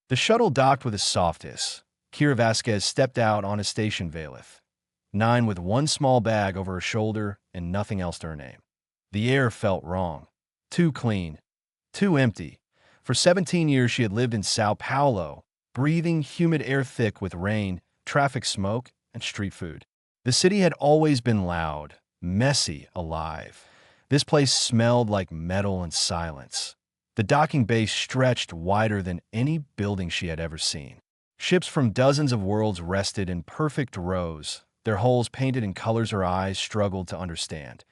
The shuttle docked with a soft hiss. Kira Vasquez stepped out on his station Valeth, 9 with one small bag over her shoulder and nothing else to her name. The air felt wrong. Too clean. Too empty. For 17 years she had lived in Sao Paulo, breathing humid air thick with rain, traffic smoke, and street food. The city had always been loud, messy, alive. This place smelled like metal and silence. The docking bay stretched wider than any building she had ever seen. Ships from dozens of worlds rested in perfect rows, their hulls painted in colors her eyes struggled to understand.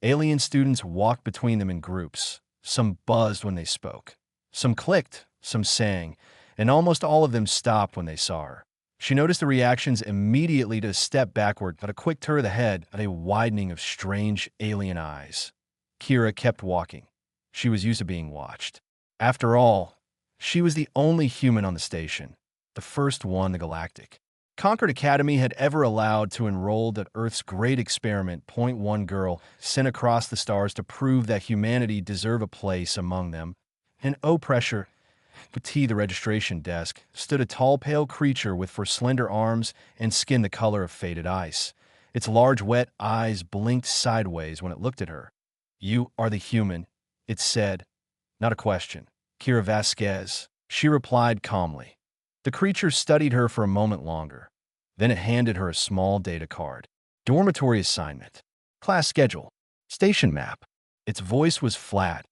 Alien students walked between them in groups. Some buzzed when they spoke. Some clicked, some sang, and almost all of them stopped when they saw her. She noticed the reactions immediately to a step backward, but a quick turn of the head, and a widening of strange alien eyes. Kira kept walking. She was used to being watched. After all, she was the only human on the station, the first one the Galactic Concord Academy had ever allowed to enroll at Earth's great experiment. One girl sent across the stars to prove that humanity deserved a place among them. And oh pressure, Petit, the registration desk, stood a tall, pale creature with for slender arms and skin the color of faded ice. Its large, wet eyes blinked sideways when it looked at her. "You are the human," it said. Not a question. "Kira Vasquez," she replied calmly. The creature studied her for a moment longer. Then it handed her a small data card. Dormitory assignment. Class schedule. Station map. Its voice was flat.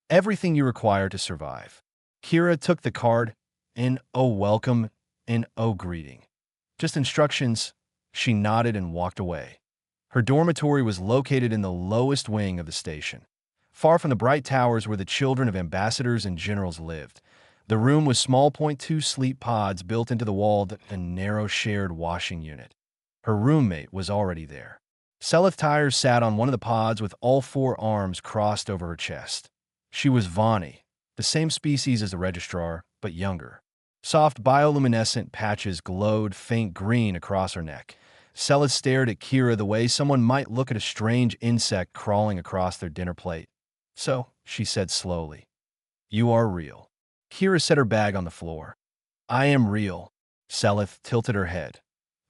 Everything you require to survive. Kira took the card, and oh welcome, and oh greeting. Just instructions. She nodded and walked away. Her dormitory was located in the lowest wing of the station, far from the bright towers where the children of ambassadors and generals lived. The room was small .2 sleep pods built into the wall and a narrow shared washing unit. Her roommate was already there. Seleth Tyres sat on one of the pods with all 4 arms crossed over her chest. She was Vani, the same species as the registrar, but younger. Soft bioluminescent patches glowed faint green across her neck. Seleth stared at Kira the way someone might look at a strange insect crawling across their dinner plate. "So," she said slowly, "you are real." Kira set her bag on the floor. "I am real." Seleth tilted her head.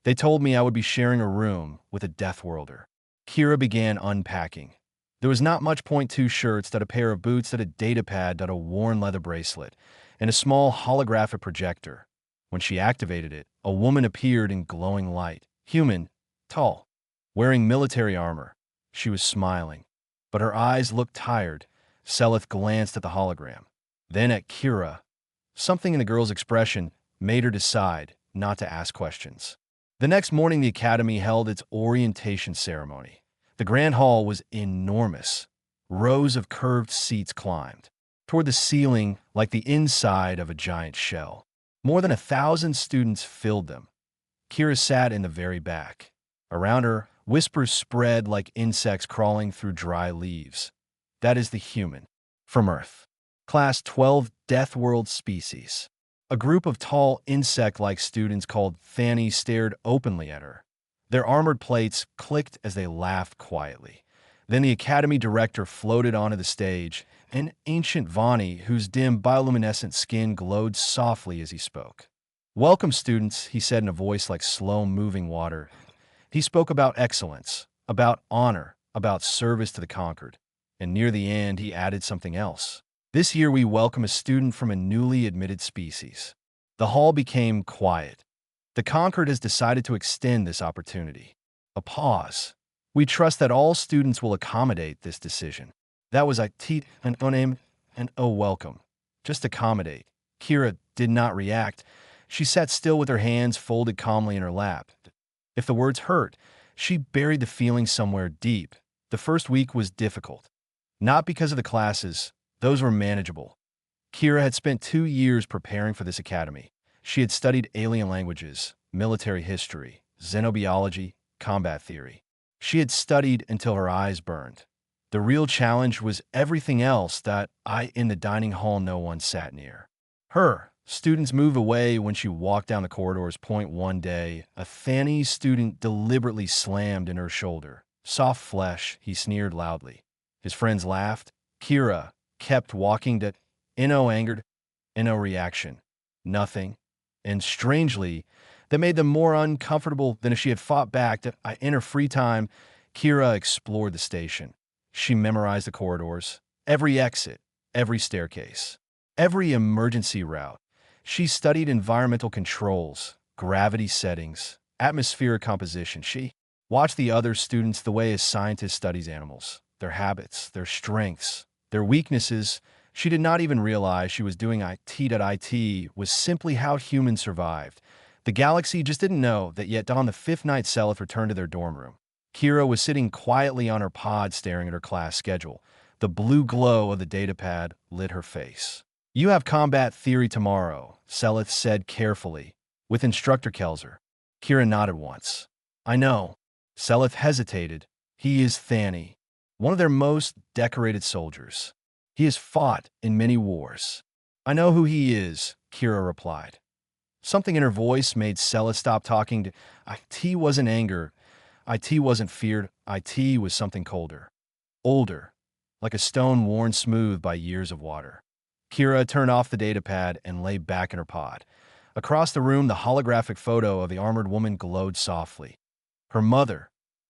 "They told me I would be sharing a room with a Death Worlder." Kira began unpacking. There was not much .2 shirts, a pair of boots, a datapad, a worn leather bracelet, and a small holographic projector. When she activated it, a woman appeared in glowing light. Human, tall, wearing military armor. She was smiling, but her eyes looked tired. Seleth glanced at the hologram, then at Kira. Something in the girl's expression made her decide not to ask questions. The next morning, the Academy held its orientation ceremony. The grand hall was enormous. Rows of curved seats climbed toward the ceiling like the inside of a giant shell. More than 1,000 students filled them. Kira sat in the very back. Around her, whispers spread like insects crawling through dry leaves. That is the human. From Earth. Class 12 Death World species. A group of tall insect-like students called Fanny stared openly at her. Their armored plates clicked as they laughed quietly. Then the Academy director floated onto the stage, an ancient Vani whose dim bioluminescent skin glowed softly as he spoke. "Welcome, students," he said in a voice like slow-moving water. He spoke about excellence, about honor, about service to the conquered. And near the end, he added something else. "This year we welcome a student from a newly admitted species." The hall became quiet. The Conquered has decided to extend this opportunity. A pause. "We trust that all students will accommodate this decision." That was a teet, an onem, and oh welcome. Just accommodate. Kira did not react. She sat still with her hands folded calmly in her lap. If the words hurt, she buried the feeling somewhere deep. The first week was difficult. Not because of the classes. Those were manageable. Kira had spent 2 years preparing for this academy. She had studied alien languages, military history, xenobiology, combat theory. She had studied until her eyes burned. The real challenge was everything else that in the dining hall no one sat near. Her. Students moved away when she walked down the corridors. One day, a Fanny student deliberately slammed in her shoulder. "Soft flesh," he sneered loudly. His friends laughed. Kira kept walking to Inno angered, Inno reaction. Nothing. And strangely, that made them more uncomfortable than if she had fought back. In her free time, Kira explored the station. She memorized the corridors, every exit, every staircase, every emergency route. She studied environmental controls, gravity settings, atmospheric composition. She watched the other students the way a scientist studies animals, their habits, their strengths, their weaknesses. She did not even realize she was doing IT was simply how humans survived. The galaxy just didn't know that yet on the fifth night Selith returned to their dorm room. Kira was sitting quietly on her pod staring at her class schedule. The blue glow of the datapad lit her face. "You have combat theory tomorrow," Selith said carefully, "with Instructor Kelzer." Kira nodded once. "I know." Selith hesitated. "He is Thani, one of their most decorated soldiers. He has fought in many wars." "I know who he is," Kira replied. Something in her voice made Selith stop talking. IT wasn't anger. IT wasn't feared. IT was something colder. Older. Like a stone worn smooth by years of water. Kira turned off the datapad and lay back in her pod. Across the room, the holographic photo of the armored woman glowed softly. Her mother.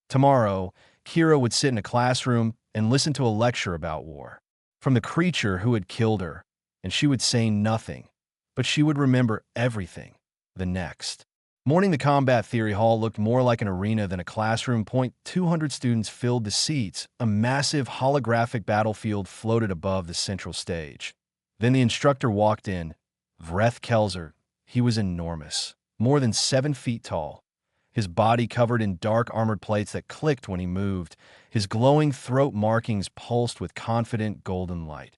Tomorrow, Kira would sit in a classroom and listen to a lecture about war. From the creature who had killed her, and she would say nothing, but she would remember everything. The next morning, the combat theory hall looked more like an arena than a classroom. 200 students filled the seats. A massive holographic battlefield floated above the central stage. Then the instructor walked in. Vreth Kelzer. He was enormous, more than 7 feet tall. His body covered in dark armored plates that clicked when he moved. His glowing throat markings pulsed with confident golden light.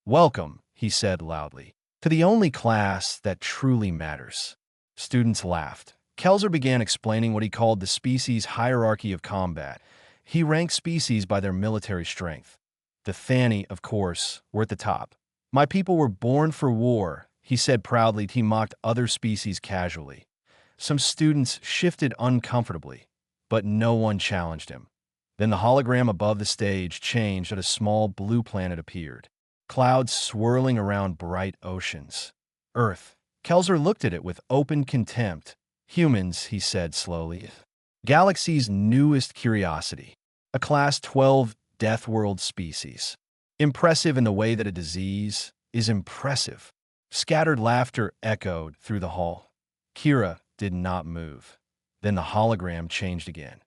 "Welcome," he said loudly, "to the only class that truly matters." Students laughed. Kelzer began explaining what he called the species hierarchy of combat. He ranked species by their military strength. The Thani, of course, were at the top. "My people were born for war," he said proudly. He mocked other species casually. Some students shifted uncomfortably, but no one challenged him. Then the hologram above the stage changed and a small blue planet appeared. Clouds swirling around bright oceans. Earth. Kelzer looked at it with open contempt. "Humans," he said slowly. "Galaxy's newest curiosity. A Class 12 Death World species. Impressive in the way that a disease is impressive." Scattered laughter echoed through the hall. Kira did not move. Then the hologram changed again.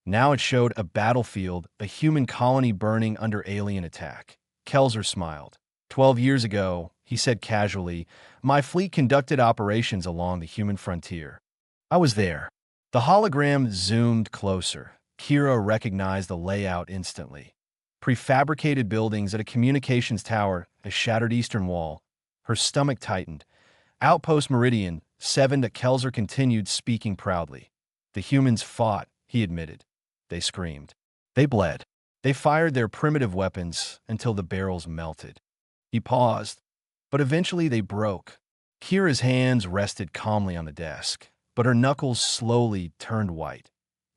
Now it showed a battlefield, a human colony burning under alien attack. Kelzer smiled. 12 years ago," he said casually, "my fleet conducted operations along the human frontier. I was there." The hologram zoomed closer. Kira recognized the layout instantly. Prefabricated buildings at a communications tower, a shattered eastern wall. Her stomach tightened. "Outpost Meridian 7." Kelzer continued, speaking proudly. "The humans fought," he admitted. "They screamed. They bled. They fired their primitive weapons until the barrels melted." He paused, but eventually they broke. Kira's hands rested calmly on the desk, but her knuckles slowly turned white.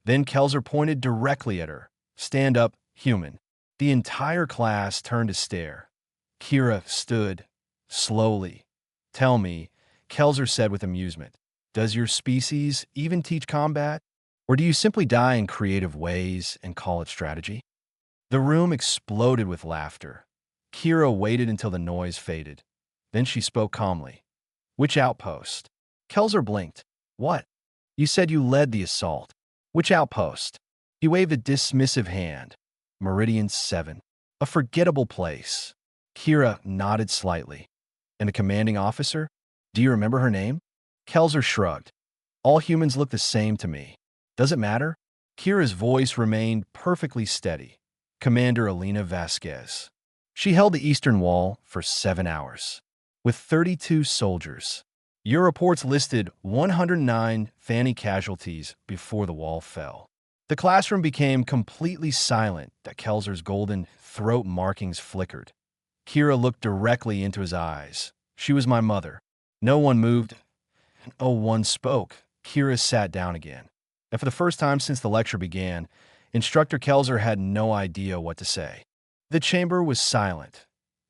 Then Kelzer pointed directly at her. "Stand up, human." The entire class turned to stare. Kira stood, slowly. "Tell me," Kelzer said with amusement, "does your species even teach combat? Or do you simply die in creative ways and call it strategy?" The room exploded with laughter. Kira waited until the noise faded. Then she spoke calmly. "Which outpost?" Kelzer blinked. "What? You said you led the assault. Which outpost?" He waved a dismissive hand. "Meridian 7. A forgettable place." Kira nodded slightly. "And the commanding officer? Do you remember her name?" Kelzer shrugged. "All humans look the same to me. Does it matter?" Kira's voice remained perfectly steady. "Commander Elena Vasquez. She held the eastern wall for 7 hours, with 32 soldiers. Your reports listed 109 Thani casualties before the wall fell." The classroom became completely silent. That Kelzer's golden throat markings flickered. Kira looked directly into his eyes. "She was my mother." No one moved. No one spoke. Kira sat down again. And for the first time since the lecture began, Instructor Kelzer had no idea what to say. The chamber was silent.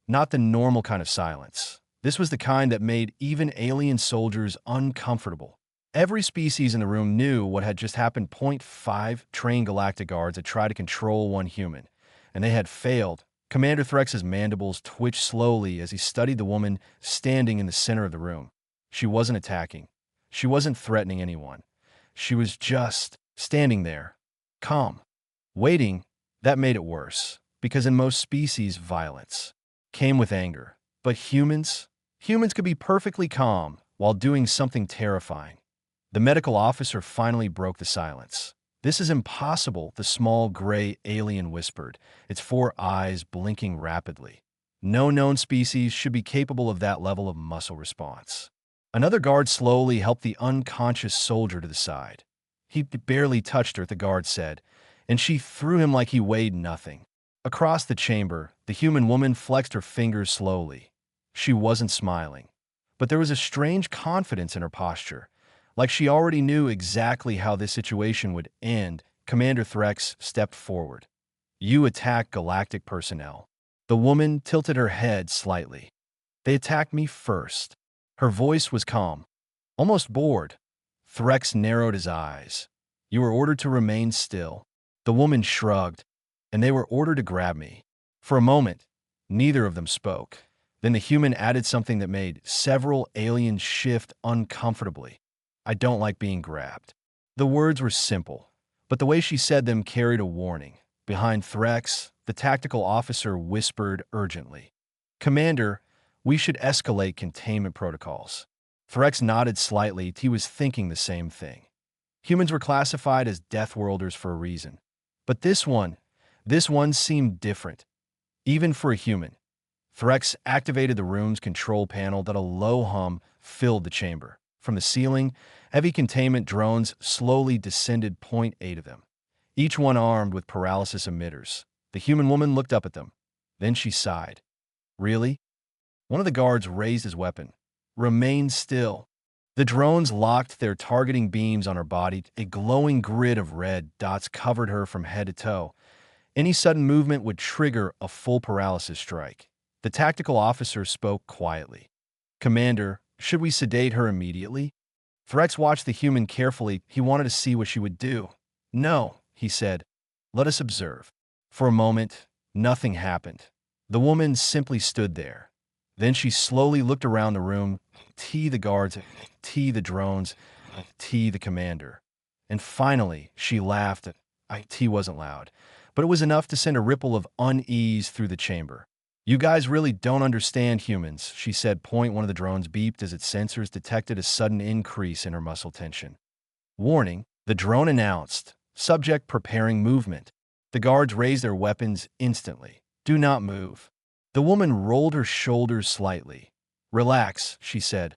Not the normal kind of silence, This was the kind that made even alien soldiers uncomfortable. Every species in the room knew what had just happened. Point 5 trained galactic guards had tried to control one human, and they had failed. Commander Threx's mandibles twitched slowly as he studied the woman standing in the center of the room. She wasn't attacking. She wasn't threatening anyone. She was just standing there, calm. Waiting, that made it worse, because in most species, violence came with anger. But humans could be perfectly calm while doing something terrifying. The medical officer finally broke the silence. "This is impossible," the small gray alien whispered, its 4 eyes blinking rapidly. "No known species should be capable of that level of muscle response." Another guard slowly helped the unconscious soldier to the side. "He barely touched her," the guard said, and she threw him like he weighed nothing. Across the chamber, the human woman flexed her fingers slowly. She wasn't smiling, but there was a strange confidence in her posture, like she already knew exactly how this situation would end. Commander Threx stepped forward. "You attack galactic personnel." The woman tilted her head slightly. "They attacked me first." Her voice was calm, almost bored. Threx narrowed his eyes. "You were ordered to remain still." The woman shrugged. "And they were ordered to grab me." For a moment, neither of them spoke. Then the human added something that made several aliens shift uncomfortably. "I don't like being grabbed." The words were simple, but the way she said them carried a warning. Behind Threx, the tactical officer whispered urgently, "Commander, we should escalate containment protocols." Threx nodded slightly. He was thinking the same thing. Humans were classified as death worlders for a reason. But this one seemed different, even for a human. Threx activated the room's control panel that a low hum filled the chamber. From the ceiling, heavy containment drones slowly descended. 8 of them, each one armed with paralysis emitters. The human woman looked up at them. Then she sighed. "Really?" One of the guards raised his weapon. "Remain still." The drones locked their targeting beams on her body. A glowing grid of red dots covered her from head to toe. Any sudden movement would trigger a full paralysis strike. The tactical officer spoke quietly. "Commander, should we sedate her immediately?" Threx watched the human carefully. He wanted to see what she would do. "No," he said. "Let us observe." For a moment, nothing happened. The woman simply stood there. Then she slowly looked around the room. The guards, the drones, the commander. And finally, she laughed. Wasn't loud, but it was enough to send a ripple of unease through the chamber. "You guys really don't understand humans," she said. One of the drones beeped as its sensors detected a sudden increase in her muscle tension. "Warning," the drone announced. "Subject preparing movement." The guards raised their weapons instantly. "Do not move." The woman rolled her shoulders slightly. "Relax," she said.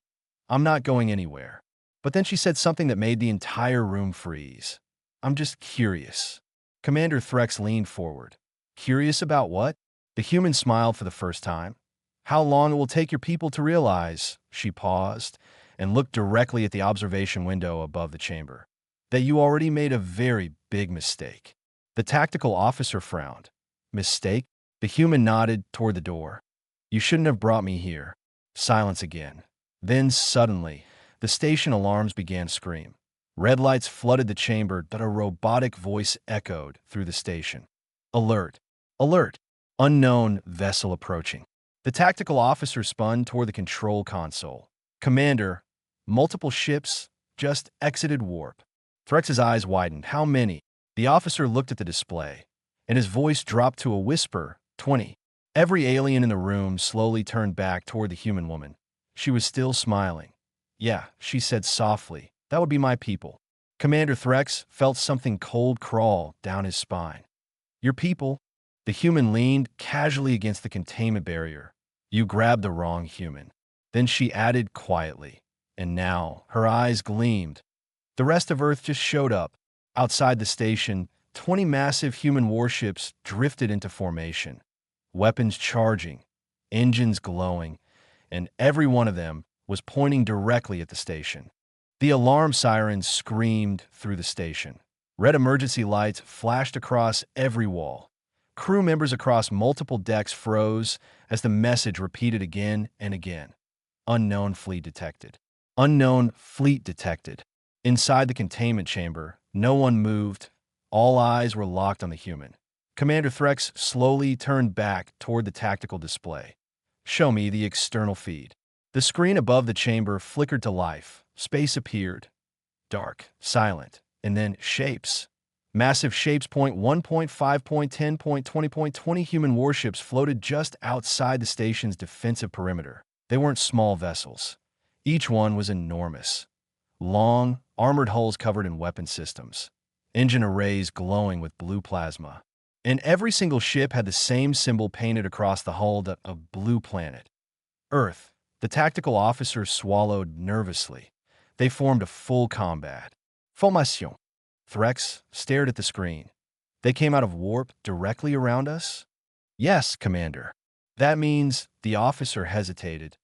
"I'm not going anywhere." But then she said something that made the entire room freeze. "I'm just curious." Commander Threx leaned forward. "Curious about what?" The human smiled for the first time. "How long it will take your people to realize," she paused, and looked directly at the observation window above the chamber, "that you already made a very big mistake." The tactical officer frowned. "Mistake?" The human nodded toward the door. "You shouldn't have brought me here." Silence again. Then suddenly, the station alarms began to scream. Red lights flooded the chamber. A robotic voice echoed through the station. "Alert! Alert! Unknown vessel approaching." The tactical officer spun toward the control console. "Commander, multiple ships just exited warp." Threx's eyes widened. "How many?" The officer looked at the display, and his voice dropped to a whisper. 20. Every alien in the room slowly turned back toward the human woman. She was still smiling. "Yeah," she said softly. "That would be my people." Commander Threx felt something cold crawl down his spine. "Your people?" The human leaned casually against the containment barrier. "You grabbed the wrong human." Then she added quietly, and now her eyes gleamed. "The rest of Earth just showed up." Outside the station, 20 massive human warships drifted into formation. Weapons charging, engines glowing, and every one of them was pointing directly at the station. The alarm sirens screamed through the station. Red emergency lights flashed across every wall. Crew members across multiple decks froze as the message repeated again and again. Unknown fleet detected. Unknown fleet detected. Inside the containment chamber, no one moved. All eyes were locked on the human. Commander Threx slowly turned back toward the tactical display. Show me the external feed. The screen above the chamber flickered to life. Space appeared. Dark, silent, and then shapes. Massive shapes. 1.5.10.20 human warships floated just outside the station's defensive perimeter. They weren't small vessels. Each one was enormous. Long, armored hulls covered in weapon systems. Engine arrays glowing with blue plasma. And every single ship had the same symbol painted across the hull, a blue planet. Earth. The tactical officers swallowed nervously. They formed a full combat. Formation. Threx stared at the screen. They came out of warp directly around us? Yes, Commander. That means the officer hesitated.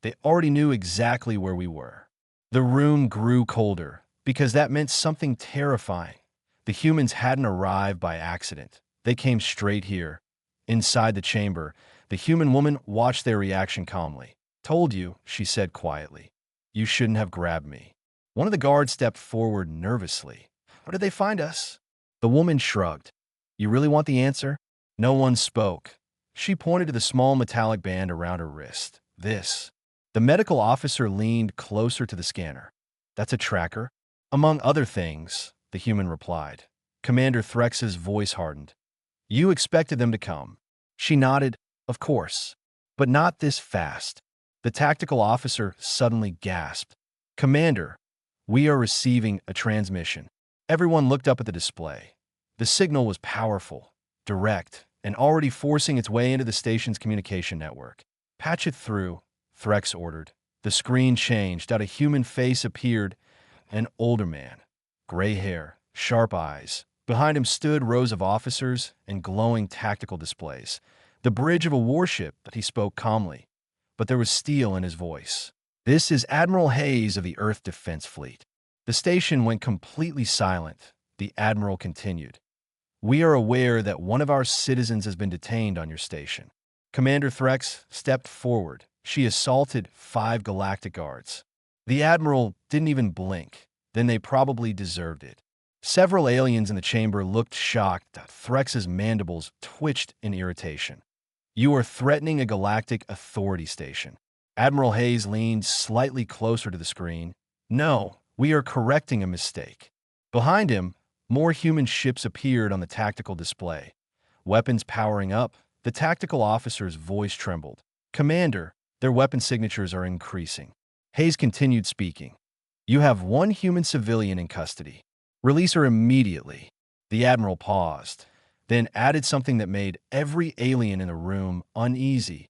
They already knew exactly where we were. The room grew colder, because that meant something terrifying. The humans hadn't arrived by accident. They came straight here. Inside the chamber, the human woman watched their reaction calmly. Told you, she said quietly. You shouldn't have grabbed me. One of the guards stepped forward nervously. How did they find us? The woman shrugged. You really want the answer? No one spoke. She pointed to the small metallic band around her wrist. This. The medical officer leaned closer to the scanner. That's a tracker? Among other things, the human replied. Commander Threx's voice hardened. You expected them to come. She nodded. Of course. But not this fast. The tactical officer suddenly gasped. Commander, we are receiving a transmission. Everyone looked up at the display. The signal was powerful, direct, and already forcing its way into the station's communication network. Patch it through, Threx ordered. The screen changed. Out a human face appeared, an older man. Gray hair, sharp eyes. Behind him stood rows of officers and glowing tactical displays. The bridge of a warship, but he spoke calmly. But there was steel in his voice. This is Admiral Hayes of the Earth Defense Fleet. The station went completely silent. The Admiral continued. We are aware that one of our citizens has been detained on your station. Commander Threx stepped forward. She assaulted 5 Galactic guards. The Admiral didn't even blink. Then they probably deserved it. Several aliens in the chamber looked shocked. Threx's mandibles twitched in irritation. You are threatening a galactic authority station. Admiral Hayes leaned slightly closer to the screen. No, we are correcting a mistake. Behind him, more human ships appeared on the tactical display. Weapons powering up, the tactical officer's voice trembled. Commander, their weapon signatures are increasing. Hayes continued speaking. You have 1 human civilian in custody. Release her immediately. The Admiral paused, then added something that made every alien in the room uneasy.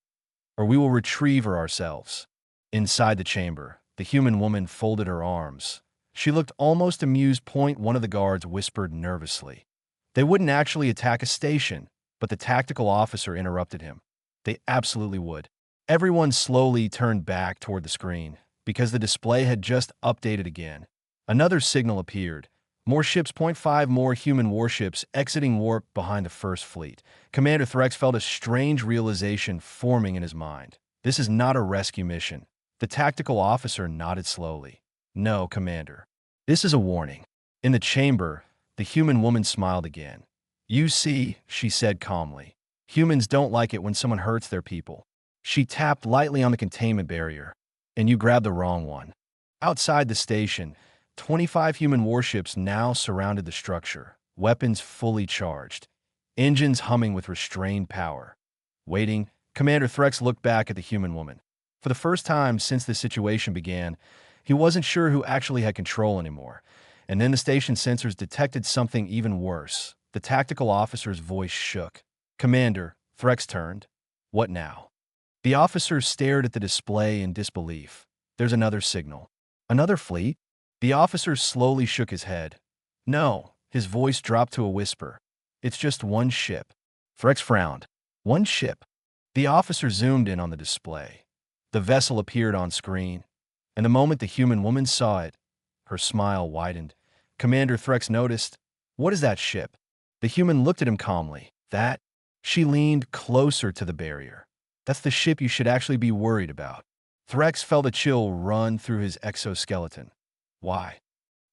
Or we will retrieve her ourselves. Inside the chamber, the human woman folded her arms. She looked almost amused. One of the guards whispered nervously. They wouldn't actually attack a station, but the tactical officer interrupted him. They absolutely would. Everyone slowly turned back toward the screen, because the display had just updated again. Another signal appeared. More ships. 5 more human warships exiting warp behind the first fleet. Commander Threx felt a strange realization forming in his mind. This is not a rescue mission. The tactical officer nodded slowly. No, Commander. This is a warning. In the chamber, the human woman smiled again. You see, she said calmly. Humans don't like it when someone hurts their people. She tapped lightly on the containment barrier. And you grabbed the wrong one. Outside the station, 25 human warships now surrounded the structure, weapons fully charged, engines humming with restrained power. Waiting, Commander Threx looked back at the human woman. For the first time since the situation began, he wasn't sure who actually had control anymore. And then the station sensors detected something even worse. The tactical officer's voice shook. Commander, Threx turned. What now? The officer stared at the display in disbelief. There's another signal. Another fleet? The officer slowly shook his head. No, his voice dropped to a whisper. It's just 1 ship. Threx frowned. 1 ship. The officer zoomed in on the display. The vessel appeared on screen, and the moment the human woman saw it, her smile widened. Commander Threx noticed. What is that ship? The human looked at him calmly. That? She leaned closer to the barrier. That's the ship you should actually be worried about. Threx felt a chill run through his exoskeleton. Why?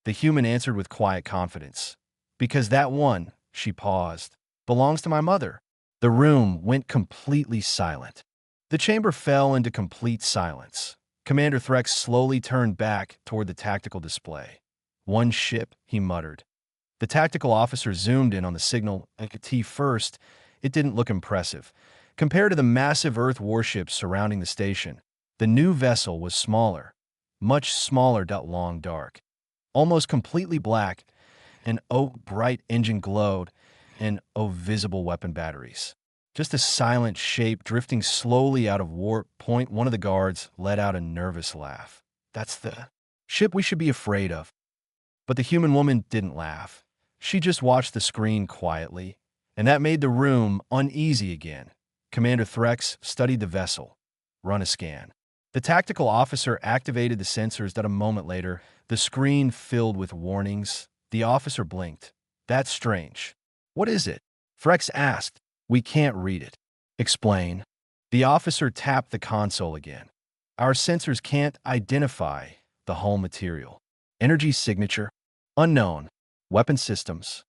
The human answered with quiet confidence. Because that one, she paused, belongs to my mother. The room went completely silent. The chamber fell into complete silence. Commander Threx slowly turned back toward the tactical display. One ship, he muttered. The tactical officer zoomed in on the signal, and at first, it didn't look impressive. Compared to the massive Earth warships surrounding the station, the new vessel was smaller, much smaller. Long dark, almost completely black, and bright engine glowed, and visible weapon batteries. Just a silent shape drifting slowly out of warp point. One of the guards let out a nervous laugh. That's the ship we should be afraid of. But the human woman didn't laugh. She just watched the screen quietly, and that made the room uneasy again. Commander Threx studied the vessel. Run a scan. The tactical officer activated the sensors. A moment later, the screen filled with warnings. The officer blinked. That's strange. What is it? Threx asked. We can't read it. Explain. The officer tapped the console again. Our sensors can't identify the hull material. Energy signature. Unknown. Weapon systems.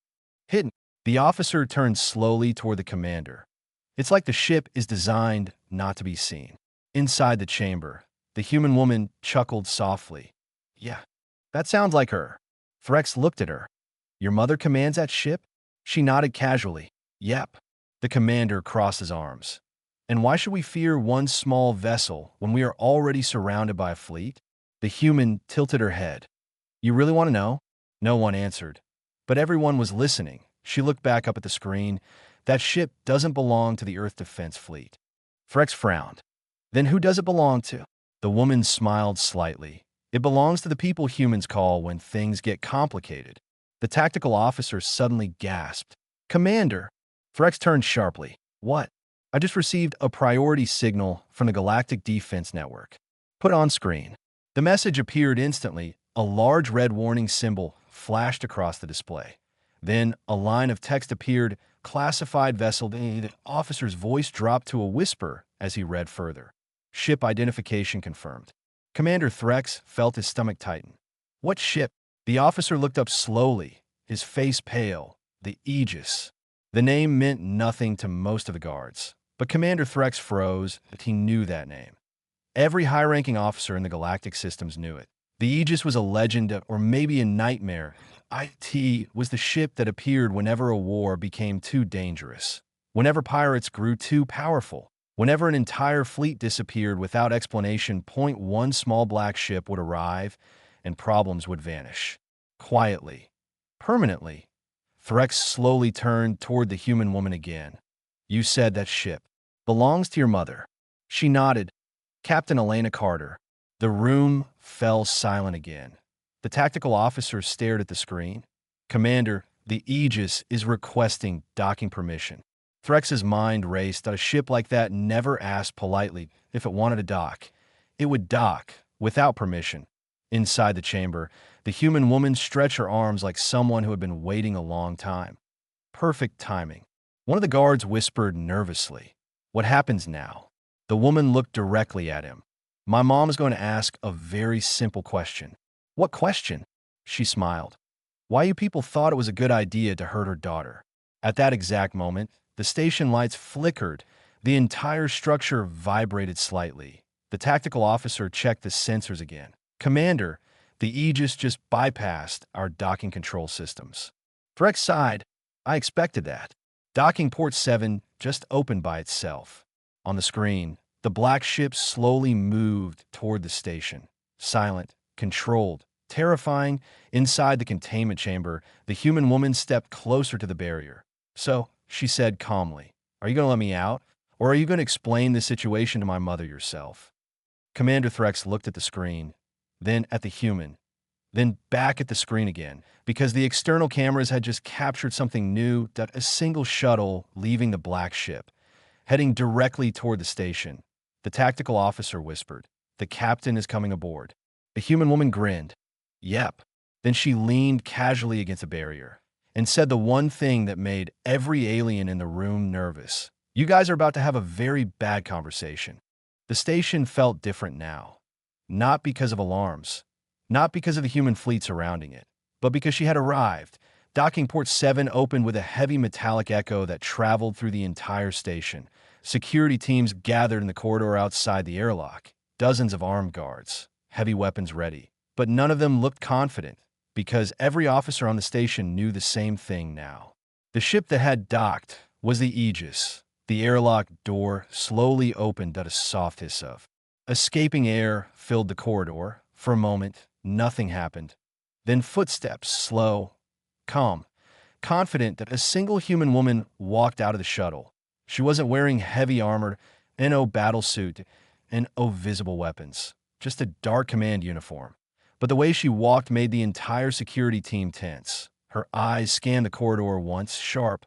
Hidden. The officer turned slowly toward the commander. It's like the ship is designed not to be seen. Inside the chamber, the human woman chuckled softly. Yeah, that sounds like her. Threx looked at her. Your mother commands that ship? She nodded casually. Yep. The commander crossed his arms. And why should we fear one small vessel when we are already surrounded by a fleet? The human tilted her head. You really want to know? No one answered. But everyone was listening. She looked back up at the screen. That ship doesn't belong to the Earth Defense Fleet. Threx frowned. Then who does it belong to? The woman smiled slightly. It belongs to the people humans call when things get complicated. The tactical officer suddenly gasped. Commander! Threx turned sharply. What? I just received a priority signal from the Galactic Defense Network. Put on screen. The message appeared instantly. A large red warning symbol flashed across the display. Then a line of text appeared. Classified vessel. The officer's voice dropped to a whisper as he read further. Ship identification confirmed. Commander Threx felt his stomach tighten. What ship? The officer looked up slowly, his face pale. The Aegis. The name meant nothing to most of the guards, but Commander Threx froze. He knew that name. Every high-ranking officer in the galactic systems knew it. The Aegis was a legend, or maybe a nightmare. It was the ship that appeared whenever a war became too dangerous, whenever pirates grew too powerful, whenever an entire fleet disappeared without explanation. One small black ship would arrive, and problems would vanish. Quietly. Permanently. Threx slowly turned toward the human woman again. You said that ship belongs to your mother. She nodded. Captain Elena Carter. The room fell silent again. The tactical officer stared at the screen. Commander, the Aegis is requesting docking permission. Threx's mind raced. A ship like that never asked politely if it wanted to dock. It would dock, without permission. Inside the chamber, the human woman stretched her arms like someone who had been waiting a long time. Perfect timing. One of the guards whispered nervously. What happens now? The woman looked directly at him. My mom is going to ask a very simple question. What question? She smiled. Why you people thought it was a good idea to hurt her daughter. At that exact moment, the station lights flickered. The entire structure vibrated slightly. The tactical officer checked the sensors again. Commander, the Aegis just bypassed our docking control systems. Threx sighed. I expected that. Docking port 7 just opened by itself. On the screen, the black ship slowly moved toward the station. Silent, controlled, terrifying. Inside the containment chamber, the human woman stepped closer to the barrier. So, she said calmly, are you going to let me out? Or are you going to explain the situation to my mother yourself? Commander Threx looked at the screen, then at the human, then back at the screen again, because the external cameras had just captured something new. A single shuttle leaving the black ship, heading directly toward the station. The tactical officer whispered, the captain is coming aboard. The human woman grinned. Yep. Then she leaned casually against a barrier and said the one thing that made every alien in the room nervous. You guys are about to have a very bad conversation. The station felt different now. Not because of alarms, not because of the human fleet surrounding it, but because she had arrived. Docking port 7 opened with a heavy metallic echo that traveled through the entire station. Security teams gathered in the corridor outside the airlock. Dozens of armed guards, heavy weapons ready. But none of them looked confident, because every officer on the station knew the same thing now. The ship that had docked was the Aegis. The airlock door slowly opened at a soft hiss of escaping air filled the corridor. For a moment, nothing happened. Then footsteps, slow, calm, confident that a single human woman walked out of the shuttle. She wasn't wearing heavy armor, no battlesuit, and no visible weapons. Just a dark command uniform. But the way she walked made the entire security team tense. Her eyes scanned the corridor once, sharp,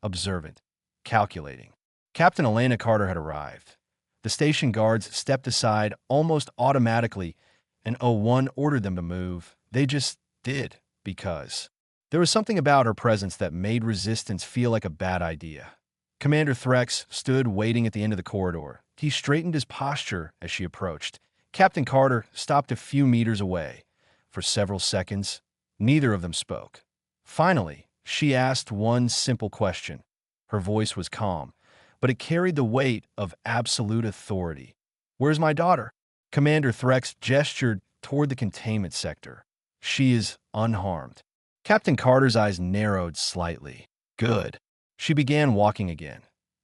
observant, calculating. Captain Elena Carter had arrived. The station guards stepped aside almost automatically, and O1 ordered them to move. They just did, because there was something about her presence that made resistance feel like a bad idea. Commander Threx stood waiting at the end of the corridor. He straightened his posture as she approached. Captain Carter stopped a few meters away. For several seconds, neither of them spoke. Finally, she asked one simple question. Her voice was calm, but it carried the weight of absolute authority. "Where's my daughter?" Commander Threx gestured toward the containment sector. "She is unharmed." Captain Carter's eyes narrowed slightly. "Good." She began walking again.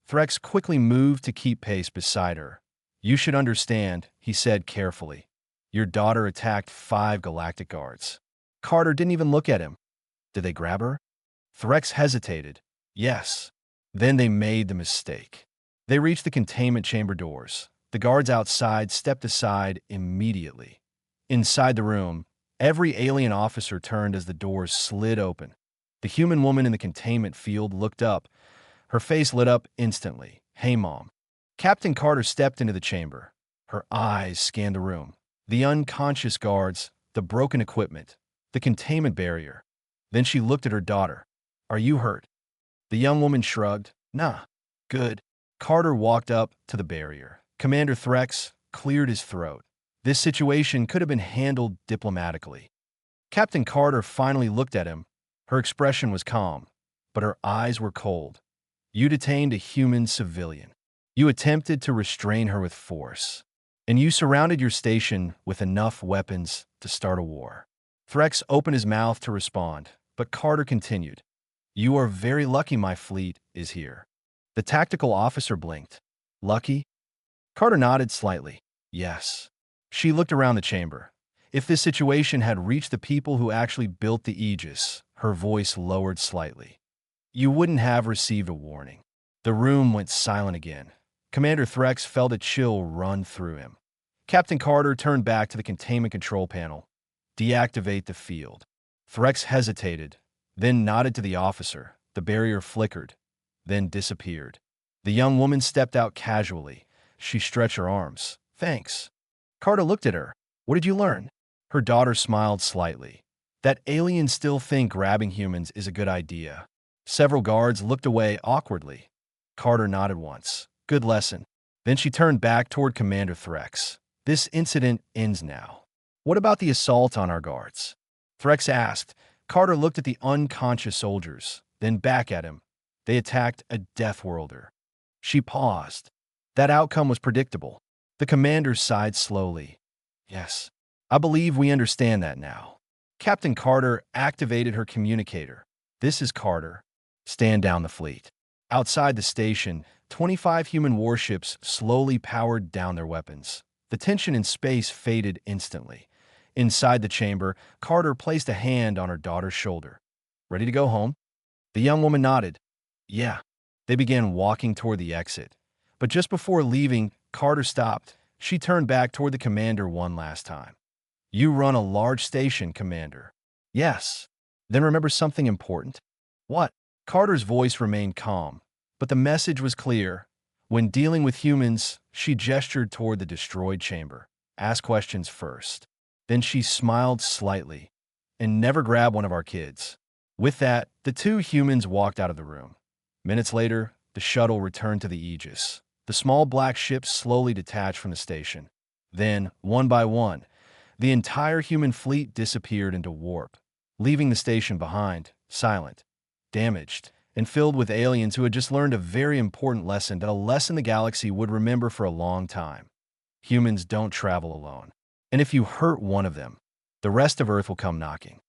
Threx quickly moved to keep pace beside her. "You should understand," he said carefully. "Your daughter attacked 5 Galactic guards." Carter didn't even look at him. "Did they grab her?" Threx hesitated. "Yes." Then they made the mistake. They reached the containment chamber doors. The guards outside stepped aside immediately. Inside the room, every alien officer turned as the doors slid open. The human woman in the containment field looked up. Her face lit up instantly. "Hey, Mom." Captain Carter stepped into the chamber. Her eyes scanned the room. The unconscious guards, the broken equipment, the containment barrier. Then she looked at her daughter. "Are you hurt?" The young woman shrugged. "Nah. Good." Carter walked up to the barrier. Commander Threx cleared his throat. This situation could have been handled diplomatically. Captain Carter finally looked at him. Her expression was calm, but her eyes were cold. "You detained a human civilian. You attempted to restrain her with force. And you surrounded your station with enough weapons to start a war." Threx opened his mouth to respond, but Carter continued. "You are very lucky my fleet is here." The tactical officer blinked. "Lucky?" Carter nodded slightly. "Yes." She looked around the chamber. If this situation had reached the people who actually built the Aegis, her voice lowered slightly, you wouldn't have received a warning. The room went silent again. Commander Threx felt a chill run through him. Captain Carter turned back to the containment control panel. "Deactivate the field." Threx hesitated, then nodded to the officer. The barrier flickered, then disappeared. The young woman stepped out casually. She stretched her arms. "Thanks." Carter looked at her. "What did you learn?" Her daughter smiled slightly. "That aliens still think grabbing humans is a good idea." Several guards looked away awkwardly. Carter nodded once. "Good lesson." Then she turned back toward Commander Threx. "This incident ends now. What about the assault on our guards?" Threx asked. Carter looked at the unconscious soldiers, then back at him. "They attacked a Death Worlder." She paused. That outcome was predictable. The commander sighed slowly. "Yes, I believe we understand that now." Captain Carter activated her communicator. "This is Carter. Stand down the fleet." Outside the station, 25 human warships slowly powered down their weapons. The tension in space faded instantly. Inside the chamber, Carter placed a hand on her daughter's shoulder. "Ready to go home?" The young woman nodded. "Yeah." They began walking toward the exit. But just before leaving, Carter stopped. She turned back toward the commander one last time. "You run a large station, Commander." "Yes." "Then remember something important." "What?" Carter's voice remained calm, but the message was clear. When dealing with humans, she gestured toward the destroyed chamber. "Ask questions first." Then she smiled slightly. "And never grab one of our kids." With that, the two humans walked out of the room. Minutes later, the shuttle returned to the Aegis. The small black ships slowly detached from the station. Then, one by one, the entire human fleet disappeared into warp, leaving the station behind, silent, damaged, and filled with aliens who had just learned a very important lesson, that a lesson the galaxy would remember for a long time. Humans don't travel alone. And if you hurt one of them, the rest of Earth will come knocking.